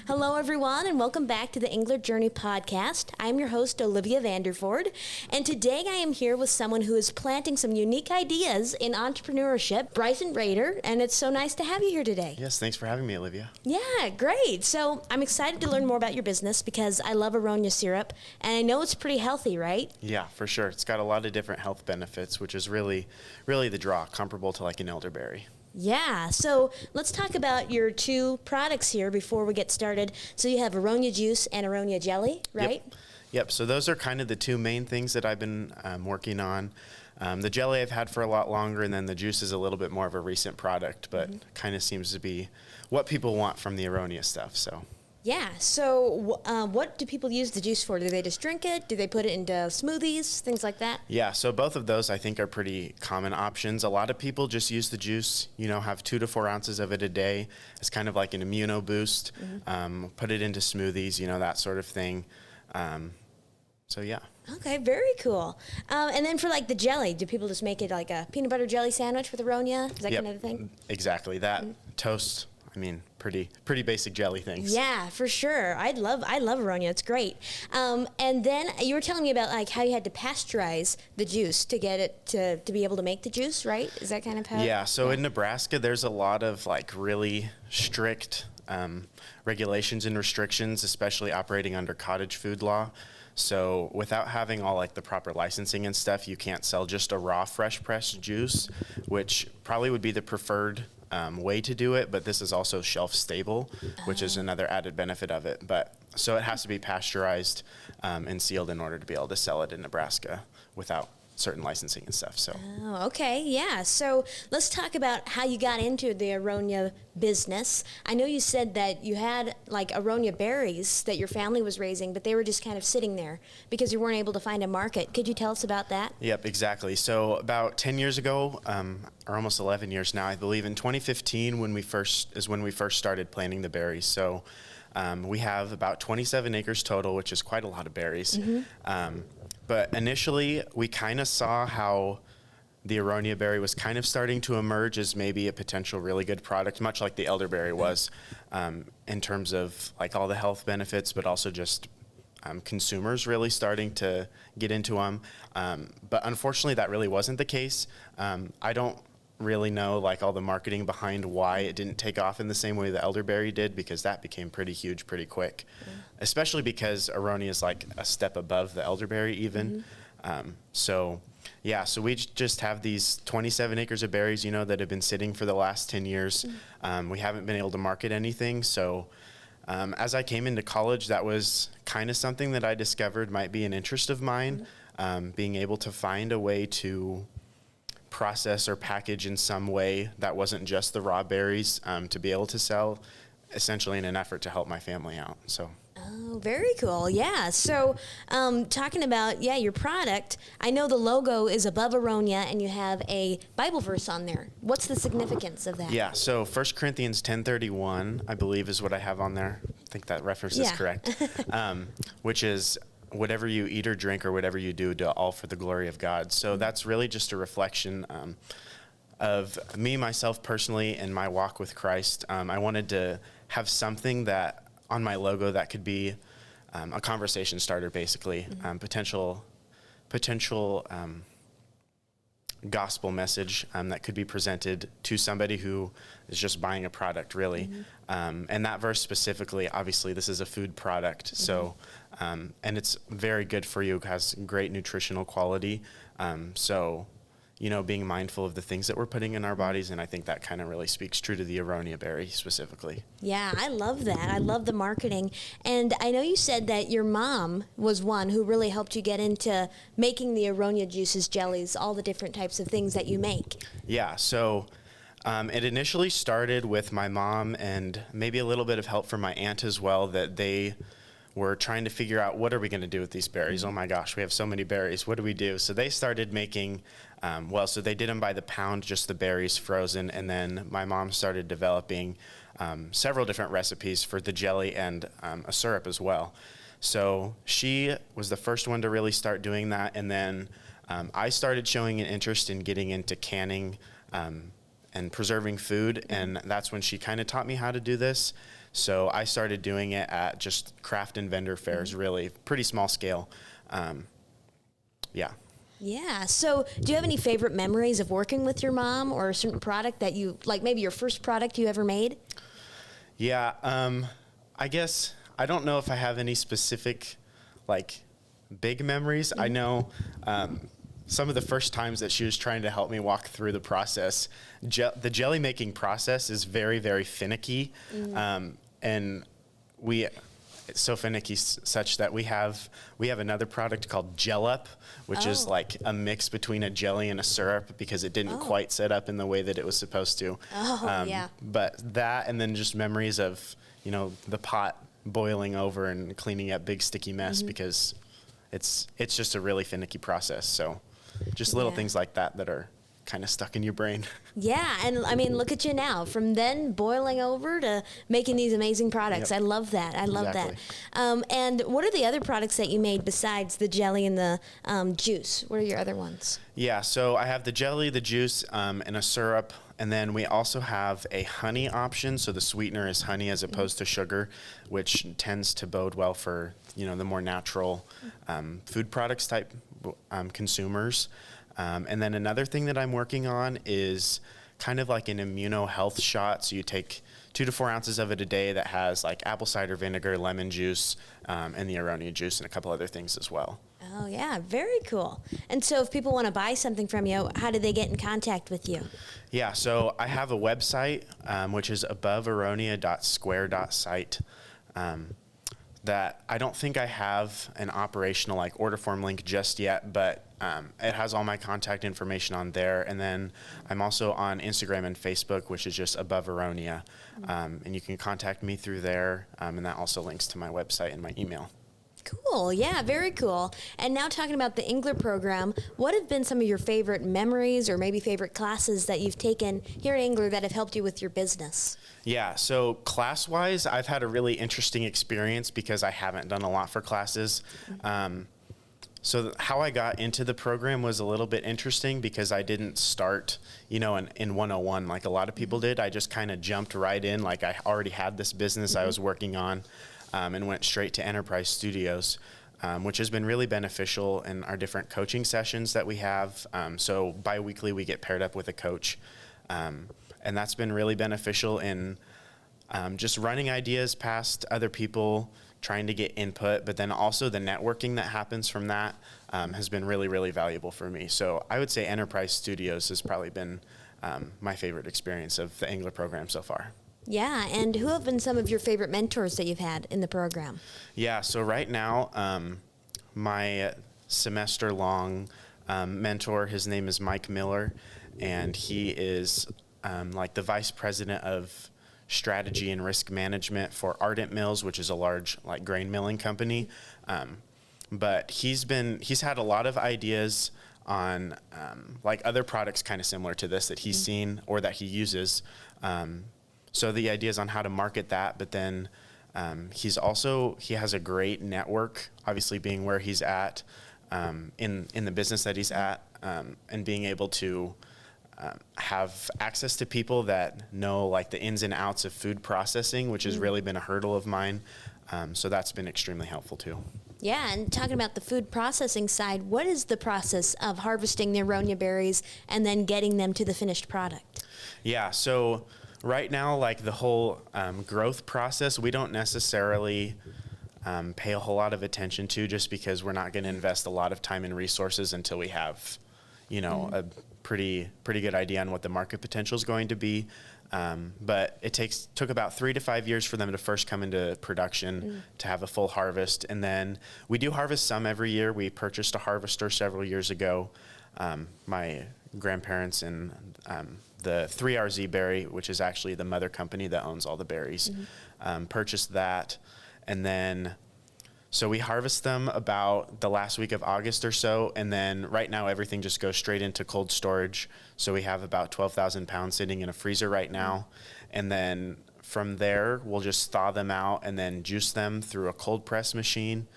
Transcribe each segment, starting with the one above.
Hello, everyone, and welcome back to the Engler Journey podcast. I'm your host, Olivia Vanderford, and today I am here with someone who is planting some unique ideas in entrepreneurship, Bryson Rader, and it's so nice to have you here today. Yes, thanks for having me, Olivia. Yeah, great. So I'm excited to learn more about your business because I love Aronia syrup, and I know it's pretty healthy, right? Yeah, for sure. It's got a lot of different health benefits, which is really the draw, comparable to like an elderberry. Yeah, so let's talk about your two products here before we get started. So you have Aronia juice and Aronia jelly, right? Yep. So those are kind of the two main things that I've been working on. The jelly I've had for a lot longer, and then the juice is a little bit more of a recent product, but kind of seems to be what people want from the Aronia stuff. So. Yeah, so what do people use the juice for? Do they just drink it? Do they put it into smoothies, things like that? Yeah, so both of those I think are pretty common options. A lot of people just use the juice, have 2 to 4 ounces of it a day. It's kind of like an immuno boost. Put it into smoothies, that sort of thing. So yeah. Okay, very cool. And then for like the jelly, do people just make it like a peanut butter jelly sandwich with Aronia? Is that kind of the thing? Exactly. That toast. Pretty basic jelly things. Yeah, for sure. I love Aronia. It's great. And then you were telling me about like how you had to pasteurize the juice to get it to be able to make the juice, right? Is that kind of how? Yeah. So in Nebraska, there's a lot of like really strict regulations and restrictions, especially operating under cottage food law. So without having all like the proper licensing and stuff, you can't sell just a raw fresh pressed juice, which probably would be the preferred way to do it, but this is also shelf stable, which is another added benefit of it. But so it has to be pasteurized and sealed in order to be able to sell it in Nebraska without certain licensing and stuff. So. Oh, okay, yeah. So let's talk about how you got into the Aronia business. I know you said that you had like Aronia berries that your family was raising, but they were just kind of sitting there because you weren't able to find a market. Could you tell us about that? Yep, exactly. So about 10 years ago, or almost 11 years now, I believe in 2015 when we first started planting the berries. So we have about 27 acres total, which is quite a lot of berries. But initially, we kind of saw how the Aronia berry was kind of starting to emerge as maybe a potential really good product, much like the elderberry was, in terms of like all the health benefits, but also just consumers really starting to get into them. But unfortunately, that really wasn't the case. I don't really know like all the marketing behind why it didn't take off in the same way the elderberry did, because that became pretty huge pretty quick, especially because Aronia is like a step above the elderberry even. So we just have these 27 acres of berries, that have been sitting for the last 10 years. We haven't been able to market anything. So as I came into college, that was kind of something that I discovered might be an interest of mine, being able to find a way to process or package in some way that wasn't just the raw berries, to be able to sell, essentially in an effort to help my family out. So. Oh, very cool. Yeah. So talking about, your product, I know the logo is Above Aronia and you have a Bible verse on there. What's the significance of that? Yeah. So 1 Corinthians 10:31, I believe, is what I have on there. I think that reference is correct, which is, whatever you eat or drink or whatever you do all for the glory of God. So that's really just a reflection of me, myself personally, and my walk with Christ. I wanted to have something that on my logo that could be a conversation starter, basically, potential gospel message that could be presented to somebody who is just buying a product, really. And that verse specifically, obviously, this is a food product, so and it's very good for you. It has great nutritional quality. So, being mindful of the things that we're putting in our bodies, and I think that kind of really speaks true to the Aronia berry specifically. Yeah, I love that. I love the marketing. And I know you said that your mom was one who really helped you get into making the Aronia juices, jellies, all the different types of things that you make. Yeah, so it initially started with my mom and maybe a little bit of help from my aunt as well, that they were trying to figure out, what are we going to do with these berries? Oh my gosh, we have so many berries. What do we do? So they started making, so they did them by the pound, just the berries frozen. And then my mom started developing several different recipes for the jelly and a syrup as well. So she was the first one to really start doing that. And then I started showing an interest in getting into canning and preserving food. And that's when she kind of taught me how to do this. So I started doing it at just craft and vendor fairs, really pretty small scale. Yeah. Yeah. So, do you have any favorite memories of working with your mom, or a certain product that you like? Maybe your first product you ever made. Yeah. I guess I don't know if I have any specific, like, big memories. I know some of the first times that she was trying to help me walk through the process. The jelly making process is very, very finicky, and it's so finicky such that we have another product called Gel Up, which is like a mix between a jelly and a syrup because it didn't quite set up in the way that it was supposed to. Yeah. But that, and then just memories of, the pot boiling over and cleaning up big sticky mess because it's just a really finicky process. So just little things like that are kind of stuck in your brain. Yeah, and I mean, look at you now. From then boiling over to making these amazing products. Yep. I love that. I love Exactly. that. And what are the other products that you made besides the jelly and the juice? What are your other ones? Yeah, so I have the jelly, the juice, and a syrup. And then we also have a honey option. So the sweetener is honey as opposed to sugar, which tends to bode well for, the more natural food products type consumers. And then another thing that I'm working on is kind of like an immuno health shot. So you take 2 to 4 ounces of it a day that has like apple cider vinegar, lemon juice, and the Aronia juice and a couple other things as well. Oh, yeah, very cool. And so if people want to buy something from you, how do they get in contact with you? Yeah, so I have a website, which is abovearonia.square.site. That I don't think I have an operational like order form link just yet, but it has all my contact information on there. And then I'm also on Instagram and Facebook, which is just Above Aronia. And you can contact me through there. And that also links to my website and my email. Cool. Yeah, very cool. And now talking about the Engler program, what have been some of your favorite memories or maybe favorite classes that you've taken here at Engler that have helped you with your business? Yeah, so class-wise, I've had a really interesting experience because I haven't done a lot for classes. So how I got into the program was a little bit interesting because I didn't start, in 101 like a lot of people did. I just kind of jumped right in, like I already had this business I was working on, and went straight to Enterprise Studios, which has been really beneficial in our different coaching sessions that we have. So bi-weekly we get paired up with a coach, and that's been really beneficial in just running ideas past other people, trying to get input, but then also the networking that happens from that has been really, really valuable for me. So I would say Enterprise Studios has probably been my favorite experience of the Engler program so far. Yeah, and who have been some of your favorite mentors that you've had in the program? Yeah, so right now, my semester-long mentor, his name is Mike Miller, and he is like the vice president of strategy and risk management for Ardent Mills, which is a large like grain milling company. But he's had a lot of ideas on like other products kind of similar to this that he's seen or that he uses. So the ideas on how to market that, but then he has a great network, obviously being where he's at in the business that he's at, and being able to have access to people that know like the ins and outs of food processing, which has really been a hurdle of mine. So that's been extremely helpful too. Yeah, and talking about the food processing side, what is the process of harvesting the Aronia berries and then getting them to the finished product? Yeah, so right now, like the whole growth process, we don't necessarily pay a whole lot of attention to just because we're not going to invest a lot of time and resources until we have, a pretty good idea on what the market potential is going to be. But it took about 3 to 5 years for them to first come into production to have a full harvest. And then we do harvest some every year. We purchased a harvester several years ago. My grandparents and the 3RZ Berry, which is actually the mother company that owns all the berries, purchased that. And then, so we harvest them about the last week of August or so. And then right now, everything just goes straight into cold storage. So we have about 12,000 pounds sitting in a freezer right now. And then from there, we'll just thaw them out and then juice them through a cold press machine.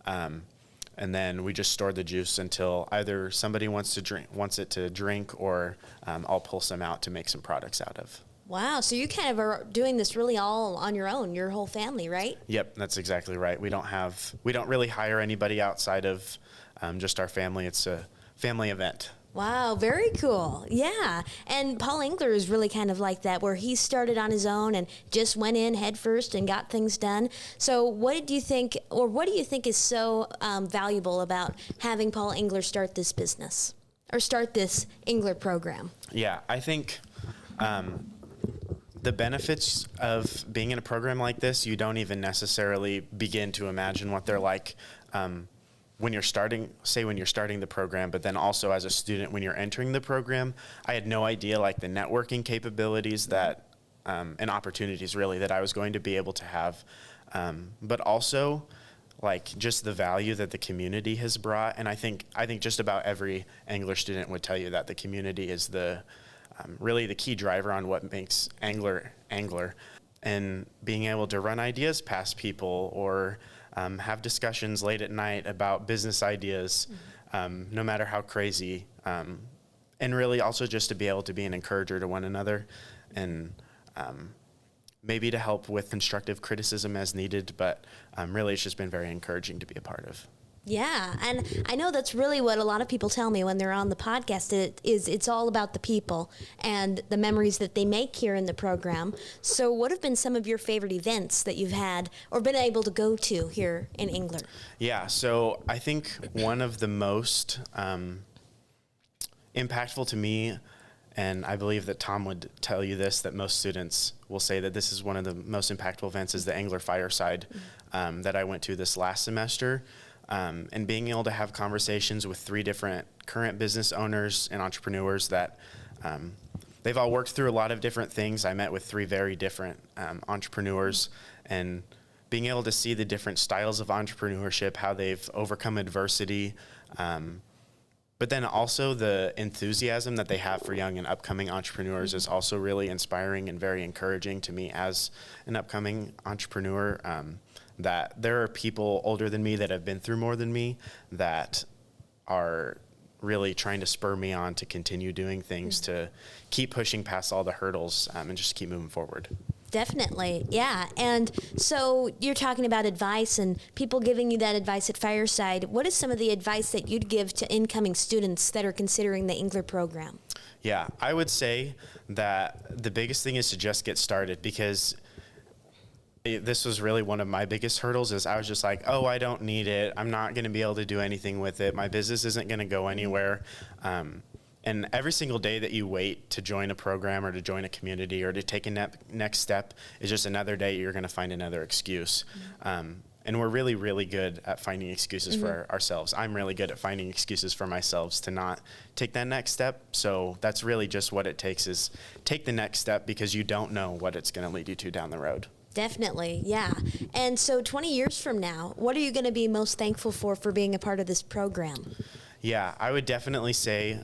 And then we just store the juice until either somebody wants it to drink, or I'll pull some out to make some products out of. Wow. So you kind of are doing this really all on your own, your whole family, right? Yep, that's exactly right. We don't really hire anybody outside of just our family. It's a family event. Wow, very cool. Yeah. And Paul Engler is really kind of like that, where he started on his own and just went in head first and got things done. So what do you think is so valuable about having Paul Engler start this business or start this Engler program? Yeah, I think the benefits of being in a program like this, you don't even necessarily begin to imagine what they're like when you're starting the program, but then also as a student when you're entering the program. I had no idea like the networking capabilities that and opportunities really that I was going to be able to have, but also like just the value that the community has brought. And I think just about every Engler student would tell you that the community is the really the key driver on what makes Engler. And being able to run ideas past people or have discussions late at night about business ideas, no matter how crazy, and really also just to be able to be an encourager to one another and maybe to help with constructive criticism as needed, but really it's just been very encouraging to be a part of. Yeah, and I know that's really what a lot of people tell me when they're on the podcast. It's all about the people and the memories that they make here in the program. So what have been some of your favorite events that you've had or been able to go to here in Engler? Yeah, so I think one of the most impactful to me, and I believe that Tom would tell you this, that most students will say that this is one of the most impactful events, is the Engler Fireside that I went to this last semester. And being able to have conversations with 3 different current business owners and entrepreneurs that they've all worked through a lot of different things. I met with 3 very different entrepreneurs, and being able to see the different styles of entrepreneurship, how they've overcome adversity, but then also the enthusiasm that they have for young and upcoming entrepreneurs is also really inspiring and very encouraging to me as an upcoming entrepreneur. That there are people older than me that have been through more than me that are really trying to spur me on to continue doing things, to keep pushing past all the hurdles and just keep moving forward. Definitely, yeah. And so you're talking about advice and people giving you that advice at Fireside. What is some of the advice that you'd give to incoming students that are considering the Engler program? Yeah, I would say that the biggest thing is to just get started, because this was really one of my biggest hurdles. Is I was just like, oh, I don't need it. I'm not going to be able to do anything with it. My business isn't going to go anywhere. And every single day that you wait to join a program or to join a community or to take a next step is just another day you're going to find another excuse. And we're really, really good at finding excuses for ourselves. I'm really good at finding excuses for myself to not take that next step. So that's really just what it takes, is take the next step, because you don't know what it's going to lead you to down the road. Definitely, yeah. And so 20 years from now, what are you going to be most thankful for being a part of this program? Yeah, I would definitely say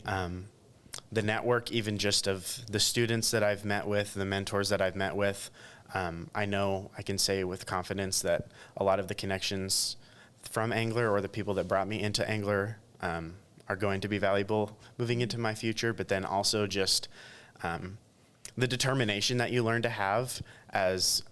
the network, even just of the students that I've met with, the mentors that I've met with. I know I can say with confidence that a lot of the connections from Engler, or the people that brought me into Engler, are going to be valuable moving into my future, but then also just the determination that you learn to have as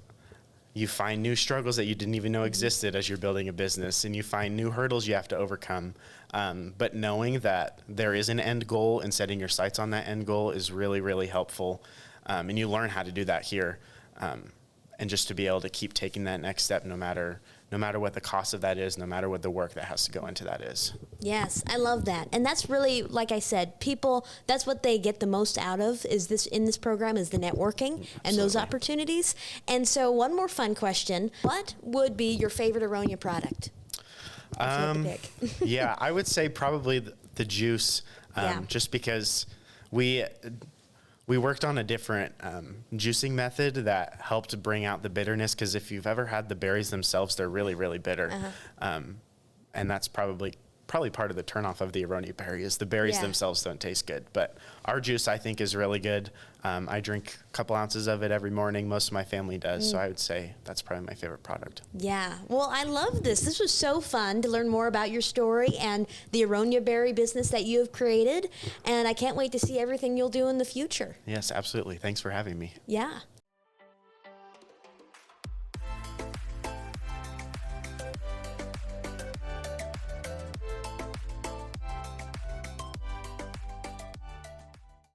you find new struggles that you didn't even know existed as you're building a business, and you find new hurdles you have to overcome. But knowing that there is an end goal and setting your sights on that end goal is really, really helpful. And you learn how to do that here. And just to be able to keep taking that next step, no matter what the cost of that is, no matter what the work that has to go into that is. Yes, I love that. And that's really, like I said, people, that's what they get the most out of in this program, is the networking and those opportunities. And so one more fun question. What would be your favorite Aronia product? If you had to pick. Yeah, I would say probably the juice, just because we worked on a different juicing method that helped bring out the bitterness, because if you've ever had the berries themselves, they're really, really bitter. And that's probably probably part of the turnoff of the Aronia berry is the berries themselves don't taste good. But our juice, I think, is really good. I drink a couple ounces of it every morning. Most of my family does. So I would say that's probably my favorite product. Yeah. Well, I love this. This was so fun to learn more about your story and the Aronia berry business that you have created. And I can't wait to see everything you'll do in the future. Yes, absolutely. Thanks for having me. Yeah.